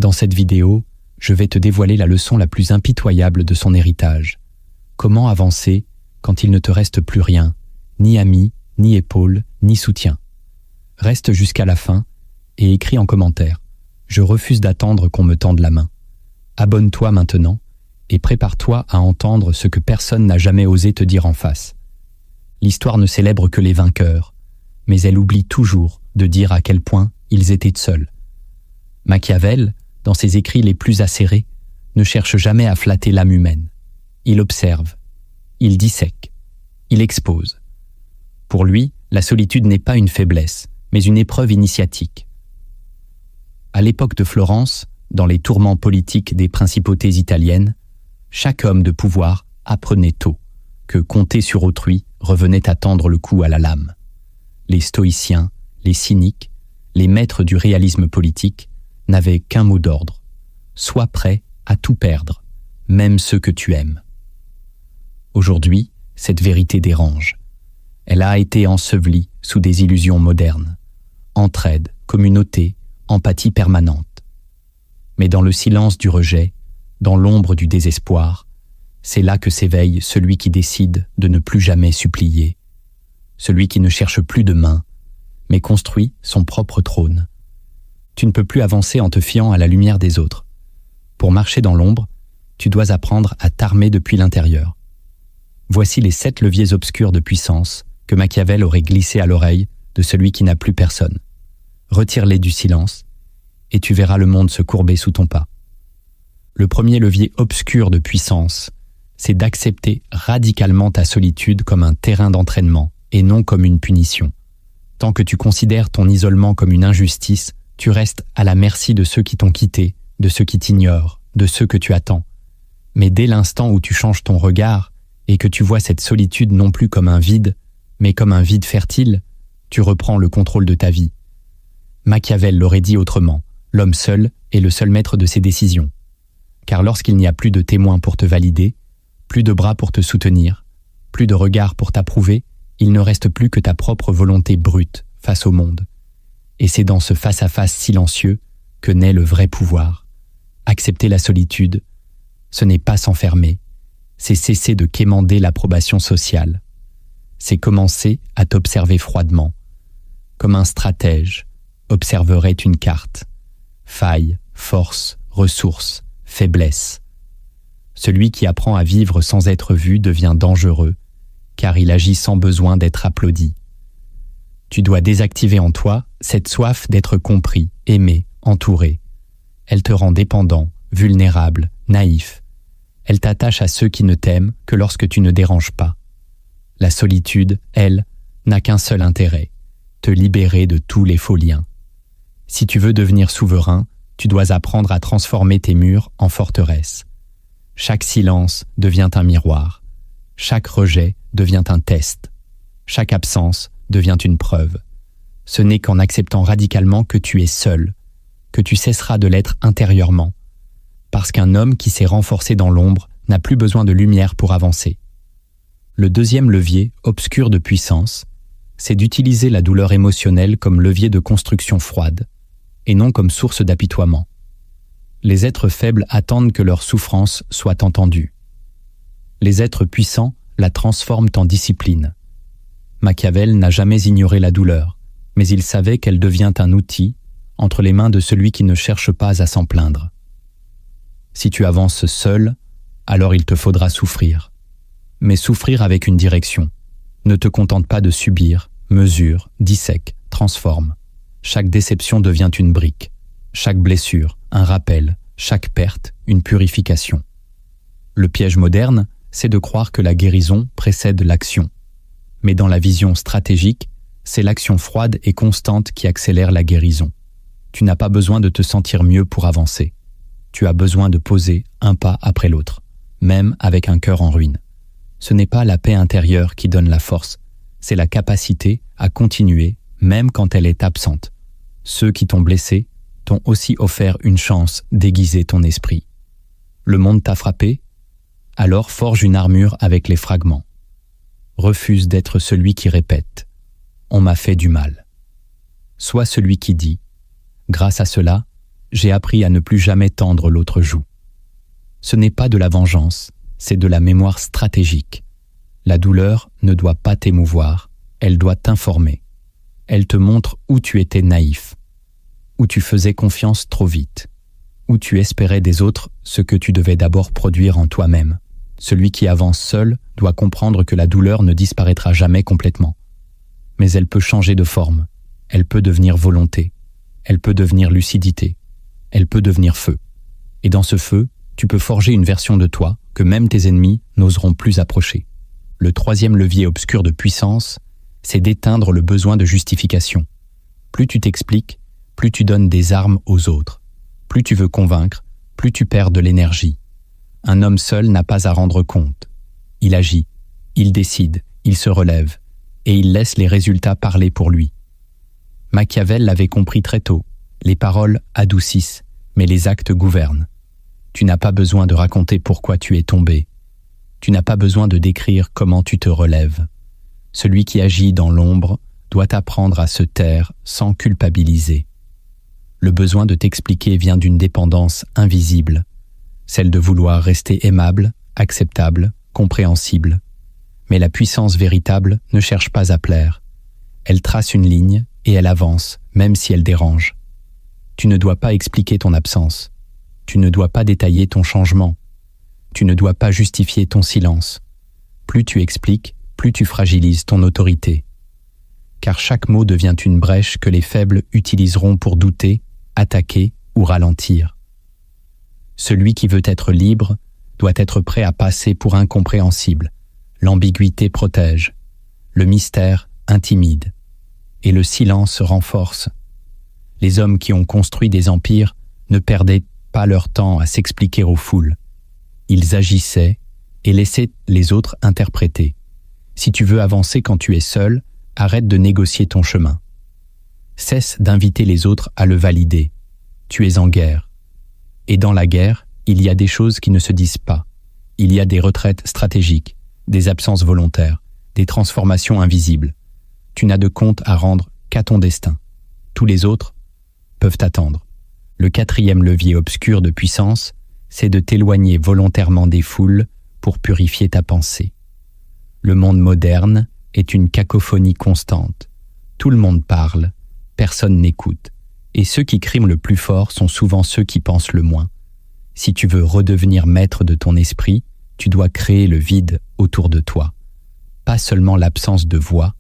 Dans cette vidéo, je vais te dévoiler la leçon la plus impitoyable de son héritage. Comment avancer quand il ne te reste plus rien, ni amis, ni épaules, ni soutien. Reste jusqu'à la fin et écris en commentaire. Je refuse d'attendre qu'on me tende la main. Abonne-toi maintenant et prépare-toi à entendre ce que personne n'a jamais osé te dire en face. L'histoire ne célèbre que les vainqueurs, mais elle oublie toujours de dire à quel point ils étaient seuls. Machiavel, dans ses écrits les plus acérés, ne cherche jamais à flatter l'âme humaine. Il observe, il dissèque, il expose. Pour lui, la solitude n'est pas une faiblesse, mais une épreuve initiatique. À l'époque de Florence, dans les tourments politiques des principautés italiennes, chaque homme de pouvoir apprenait tôt que compter sur autrui revenait à tendre le cou à la lame. Les stoïciens, les cyniques, les maîtres du réalisme politique n'avaient qu'un mot d'ordre. Sois prêt à tout perdre, même ceux que tu aimes. Aujourd'hui, cette vérité dérange. Elle a été ensevelie sous des illusions modernes. Entraide, communauté, empathie permanente. Mais dans le silence du rejet, dans l'ombre du désespoir, c'est là que s'éveille celui qui décide de ne plus jamais supplier. Celui qui ne cherche plus de main, mais construit son propre trône. Tu ne peux plus avancer en te fiant à la lumière des autres. Pour marcher dans l'ombre, tu dois apprendre à t'armer depuis l'intérieur. Voici les 7 leviers obscurs de puissance que Machiavel aurait glissés à l'oreille de celui qui n'a plus personne. Retire-les du silence, et tu verras le monde se courber sous ton pas. Le premier levier obscur de puissance, c'est d'accepter radicalement ta solitude comme un terrain d'entraînement et non comme une punition. Tant que tu considères ton isolement comme une injustice, tu restes à la merci de ceux qui t'ont quitté, de ceux qui t'ignorent, de ceux que tu attends. Mais dès l'instant où tu changes ton regard et que tu vois cette solitude non plus comme un vide, mais comme un vide fertile, tu reprends le contrôle de ta vie. Machiavel l'aurait dit autrement, l'homme seul est le seul maître de ses décisions. Car lorsqu'il n'y a plus de témoins pour te valider, plus de bras pour te soutenir, plus de regards pour t'approuver, il ne reste plus que ta propre volonté brute face au monde. Et c'est dans ce face-à-face silencieux que naît le vrai pouvoir. Accepter la solitude, ce n'est pas s'enfermer, c'est cesser de quémander l'approbation sociale. C'est commencer à t'observer froidement, comme un stratège observerait une carte. Failles, forces, ressources, faiblesses. Celui qui apprend à vivre sans être vu devient dangereux, car il agit sans besoin d'être applaudi. Tu dois désactiver en toi cette soif d'être compris, aimé, entouré. Elle te rend dépendant, vulnérable, naïf. Elle t'attache à ceux qui ne t'aiment que lorsque tu ne déranges pas. La solitude, elle, n'a qu'un seul intérêt, te libérer de tous les faux liens. Si tu veux devenir souverain, tu dois apprendre à transformer tes murs en forteresses. Chaque silence devient un miroir. Chaque rejet devient un test. Chaque absence devient une preuve. Ce n'est qu'en acceptant radicalement que tu es seul, que tu cesseras de l'être intérieurement. Parce qu'un homme qui s'est renforcé dans l'ombre n'a plus besoin de lumière pour avancer. Le deuxième levier, obscur de puissance, c'est d'utiliser la douleur émotionnelle comme levier de construction froide, et non comme source d'apitoiement. Les êtres faibles attendent que leur souffrance soit entendue. Les êtres puissants la transforment en discipline. Machiavel n'a jamais ignoré la douleur, mais il savait qu'elle devient un outil entre les mains de celui qui ne cherche pas à s'en plaindre. Si tu avances seul, alors il te faudra souffrir. Mais souffrir avec une direction. Ne te contente pas de subir, mesure, dissèque, transforme. Chaque déception devient une brique. Chaque blessure, un rappel. Chaque perte, une purification. Le piège moderne, c'est de croire que la guérison précède l'action. Mais dans la vision stratégique, c'est l'action froide et constante qui accélère la guérison. Tu n'as pas besoin de te sentir mieux pour avancer. Tu as besoin de poser un pas après l'autre, même avec un cœur en ruine. Ce n'est pas la paix intérieure qui donne la force, c'est la capacité à continuer même quand elle est absente. Ceux qui t'ont blessé t'ont aussi offert une chance d'aiguiser ton esprit. Le monde t'a frappé? Alors forge une armure avec les fragments. Refuse d'être celui qui répète « On m'a fait du mal ». Sois celui qui dit « Grâce à cela, j'ai appris à ne plus jamais tendre l'autre joue. Ce n'est pas de la vengeance, c'est de la mémoire stratégique. La douleur ne doit pas t'émouvoir, elle doit t'informer. Elle te montre où tu étais naïf, où tu faisais confiance trop vite, où tu espérais des autres ce que tu devais d'abord produire en toi-même. Celui qui avance seul doit comprendre que la douleur ne disparaîtra jamais complètement. Mais elle peut changer de forme, elle peut devenir volonté, elle peut devenir lucidité, elle peut devenir feu. Et dans ce feu, tu peux forger une version de toi que même tes ennemis n'oseront plus approcher. Le troisième levier obscur de puissance, c'est d'éteindre le besoin de justification. Plus tu t'expliques, plus tu donnes des armes aux autres. Plus tu veux convaincre, plus tu perds de l'énergie. Un homme seul n'a pas à rendre compte. Il agit, il décide, il se relève, et il laisse les résultats parler pour lui. Machiavel l'avait compris très tôt. Les paroles adoucissent, mais les actes gouvernent. Tu n'as pas besoin de raconter pourquoi tu es tombé. Tu n'as pas besoin de décrire comment tu te relèves. Celui qui agit dans l'ombre doit apprendre à se taire sans culpabiliser. Le besoin de t'expliquer vient d'une dépendance invisible, celle de vouloir rester aimable, acceptable, compréhensible. Mais la puissance véritable ne cherche pas à plaire. Elle trace une ligne et elle avance, même si elle dérange. Tu ne dois pas expliquer ton absence. Tu ne dois pas détailler ton changement. Tu ne dois pas justifier ton silence. Plus tu expliques, plus tu fragilises ton autorité. Car chaque mot devient une brèche que les faibles utiliseront pour douter, attaquer ou ralentir. Celui qui veut être libre doit être prêt à passer pour incompréhensible. L'ambiguïté protège, le mystère intimide, et le silence renforce. Les hommes qui ont construit des empires ne perdaient pas leur temps à s'expliquer aux foules. Ils agissaient et laissaient les autres interpréter. Si tu veux avancer quand tu es seul, arrête de négocier ton chemin. Cesse d'inviter les autres à le valider. Tu es en guerre. Et dans la guerre, il y a des choses qui ne se disent pas. Il y a des retraites stratégiques, des absences volontaires, des transformations invisibles. Tu n'as de compte à rendre qu'à ton destin. Tous les autres peuvent attendre. Le quatrième levier obscur de puissance, c'est de t'éloigner volontairement des foules pour purifier ta pensée. Le monde moderne est une cacophonie constante. Tout le monde parle, personne n'écoute. Et ceux qui criment le plus fort sont souvent ceux qui pensent le moins. Si tu veux redevenir maître de ton esprit, tu dois créer le vide autour de toi. Pas seulement l'absence de voix,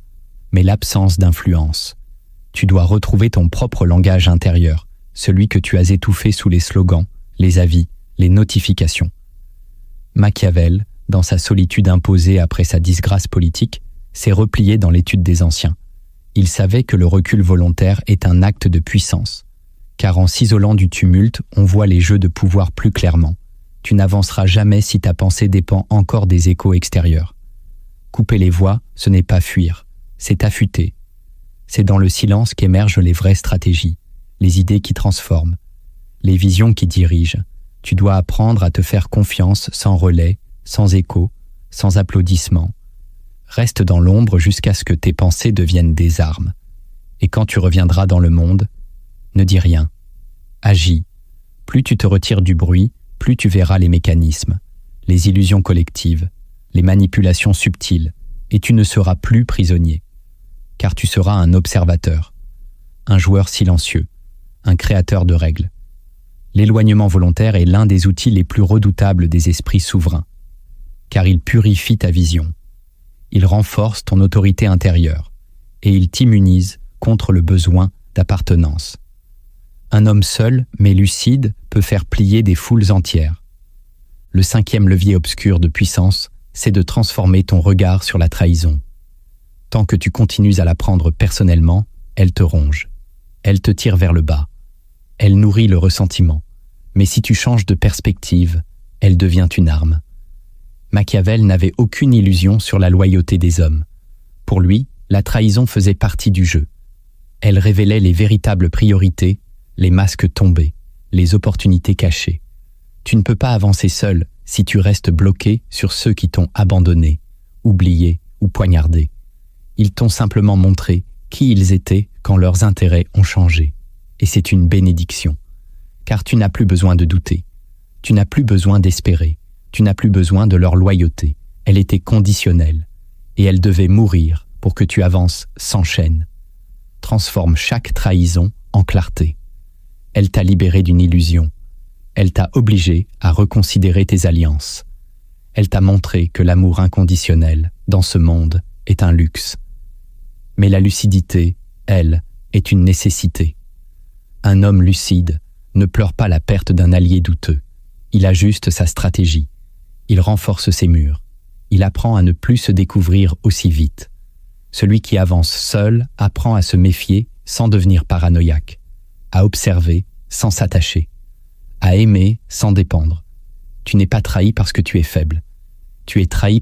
mais l'absence d'influence. Tu dois retrouver ton propre langage intérieur, celui que tu as étouffé sous les slogans, les avis, les notifications. Machiavel, dans sa solitude imposée après sa disgrâce politique, s'est replié dans l'étude des anciens. Il savait que le recul volontaire est un acte de puissance, car en s'isolant du tumulte, on voit les jeux de pouvoir plus clairement. Tu n'avanceras jamais si ta pensée dépend encore des échos extérieurs. Couper les voix, ce n'est pas fuir, c'est affûter. C'est dans le silence qu'émergent les vraies stratégies, les idées qui transforment, les visions qui dirigent. Tu dois apprendre à te faire confiance sans relais, sans écho, sans applaudissements. Reste dans l'ombre jusqu'à ce que tes pensées deviennent des armes. Et quand tu reviendras dans le monde, ne dis rien. Agis. Plus tu te retires du bruit, plus tu verras les mécanismes, les illusions collectives, les manipulations subtiles, et tu ne seras plus prisonnier. Car tu seras un observateur, un joueur silencieux, un créateur de règles. L'éloignement volontaire est l'un des outils les plus redoutables des esprits souverains, car il purifie ta vision. Il renforce ton autorité intérieure et il t'immunise contre le besoin d'appartenance. Un homme seul, mais lucide, peut faire plier des foules entières. Le cinquième levier obscur de puissance, c'est de transformer ton regard sur la trahison. Tant que tu continues à la prendre personnellement, elle te ronge. Elle te tire vers le bas. Elle nourrit le ressentiment. Mais si tu changes de perspective, elle devient une arme. Machiavel n'avait aucune illusion sur la loyauté des hommes. Pour lui, la trahison faisait partie du jeu. Elle révélait les véritables priorités, les masques tombés, les opportunités cachées. Tu ne peux pas avancer seul si tu restes bloqué sur ceux qui t'ont abandonné, oublié ou poignardé. Ils t'ont simplement montré qui ils étaient quand leurs intérêts ont changé. Et c'est une bénédiction. car tu n'as plus besoin de douter. Tu n'as plus besoin d'espérer. Tu n'as plus besoin de leur loyauté. Elle était conditionnelle, et elle devait mourir pour que tu avances sans chaîne. Transforme chaque trahison en clarté. Elle t'a libéré d'une illusion. Elle t'a obligé à reconsidérer tes alliances. Elle t'a montré que l'amour inconditionnel, dans ce monde, est un luxe. Mais la lucidité, elle, est une nécessité. Un homme lucide ne pleure pas la perte d'un allié douteux. Il ajuste sa stratégie. Il renforce ses murs. Il apprend à ne plus se découvrir aussi vite. Celui qui avance seul apprend à se méfier sans devenir paranoïaque, à observer sans s'attacher, à aimer sans dépendre. Tu n'es pas trahi parce que tu es faible. Tu es trahi